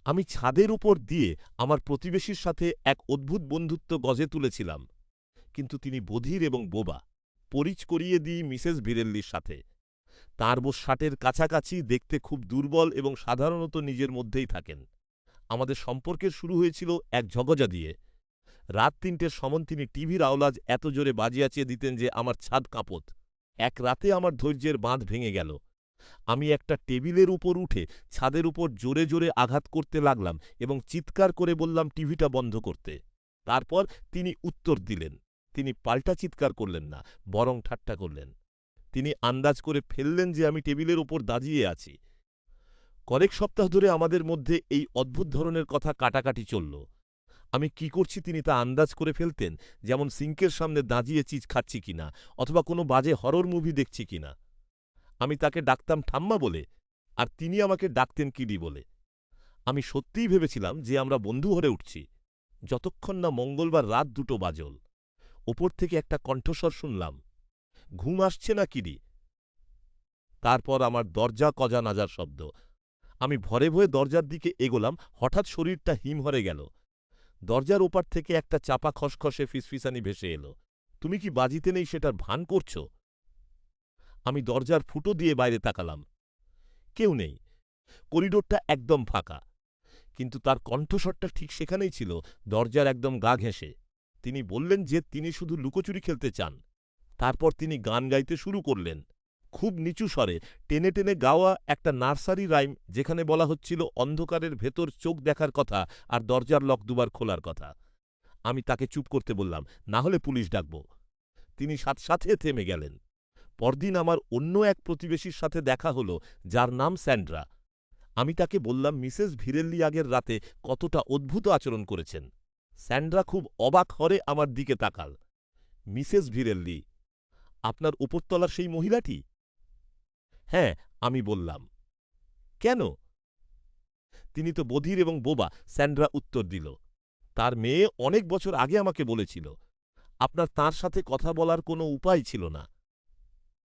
আমি ছাদের উপর দিয়ে আমার প্রতিবেশীর সাথে এক অদ্ভুত বন্ধুত্ব গজে তুলেছিলাম, কিন্তু তিনি বধির এবং বোবা। পরিচ করিয়ে দিই মিসেস ভিরেল্লির সাথে। তাঁর বোস ৬০-এর কাছাকাছি, দেখতে খুব দুর্বল এবং সাধারণত নিজের মধ্যেই থাকেন। আমাদের সম্পর্কের শুরু হয়েছিল এক ঝগড়া দিয়ে। রাত ৩টের সময় তিনি টিভির আওলাজ এত জোরে বাজিয়েচিয়ে দিতেন যে আমার ছাদ কাঁপত। এক রাতে আমার ধৈর্যের বাঁধ ভেঙে গেল। আমি একটা টেবিলের উপর উঠে ছাদের উপর জোরে জোরে আঘাত করতে লাগলাম এবং চিৎকার করে বললাম টিভিটা বন্ধ করতে। তারপর তিনি উত্তর দিলেন। তিনি পাল্টা চিৎকার করলেন না, বরং ঠাট্টা করলেন। তিনি আন্দাজ করে ফেললেন যে আমি টেবিলের ওপর দাঁড়িয়ে আছি। কয়েক সপ্তাহ ধরে আমাদের মধ্যে এই অদ্ভুত ধরনের কথা কাটাকাটি চলল। আমি কি করছি তিনি তা আন্দাজ করে ফেলতেন, যেমন সিঙ্কের সামনে দাঁড়িয়ে চিজ খাচ্ছি কিনা, অথবা কোনো বাজে হরর মুভি দেখছি কিনা। আমি তাকে ডাকতাম ঠাম্মা বলে, আর তিনি আমাকে ডাকতেন কিডি বলে। আমি সত্যিই ভেবেছিলাম যে আমরা বন্ধু হয়ে উঠছি, যতক্ষণ না মঙ্গলবার রাত ২টো বাজল। ওপর থেকে একটা কণ্ঠস্বর শুনলাম, ঘুম আসছে না কিডি? তারপর আমার দরজা কজা নাজার শব্দ। আমি ভয়ে ভয়ে দরজার দিকে এগোলাম, হঠাৎ শরীরটা হিমহরে গেল। দরজার ওপার থেকে একটা চাপা খসখসে ফিসফিসানি ভেসে এলো, তুমি কি বাজিতে নেই সেটার ভান করছো? আমি দরজার ফুটো দিয়ে বাইরে তাকালাম। কেউ নেই, করিডোরটা একদম ফাঁকা। কিন্তু তার কণ্ঠস্বরটা ঠিক সেখানেই ছিল, দরজার একদম গা ঘেঁষে। তিনি বললেন যে তিনি শুধু লুকোচুরি খেলতে চান। তারপর তিনি গান গাইতে শুরু করলেন, খুব নিচু স্বরে, টেনে টেনে গাওয়া একটা নার্সারি রাইম, যেখানে বলা হচ্ছিল অন্ধকারের ভেতর চোখ দেখার কথা আর দরজার লক দুবার খোলার কথা। আমি তাকে চুপ করতে বললাম, না হলে পুলিশ ডাকব। তিনি সাথে সাথে থেমে গেলেন। পরদিন আমার অন্য এক প্রতিবেশীর সাথে দেখা হলো, যার নাম স্যান্ড্রা। আমি তাকে বললাম মিসেস ভিরেল্লি আগের রাতে কতটা অদ্ভুত আচরণ করেছেন। স্যান্ড্রা খুব অবাক হরে আমার দিকে তাকাল। মিসেস ভিরেল্লি, আপনার উপরতলার সেই মহিলাটি? হ্যাঁ, আমি বললাম। কেন? তিনি তো বধির এবং বোবা, স্যান্ড্রা উত্তর দিল। তার মেয়ে অনেক বছর আগে আমাকে বলেছিল। আপনার তাঁর সাথে কথা বলার কোনো উপায় ছিল না।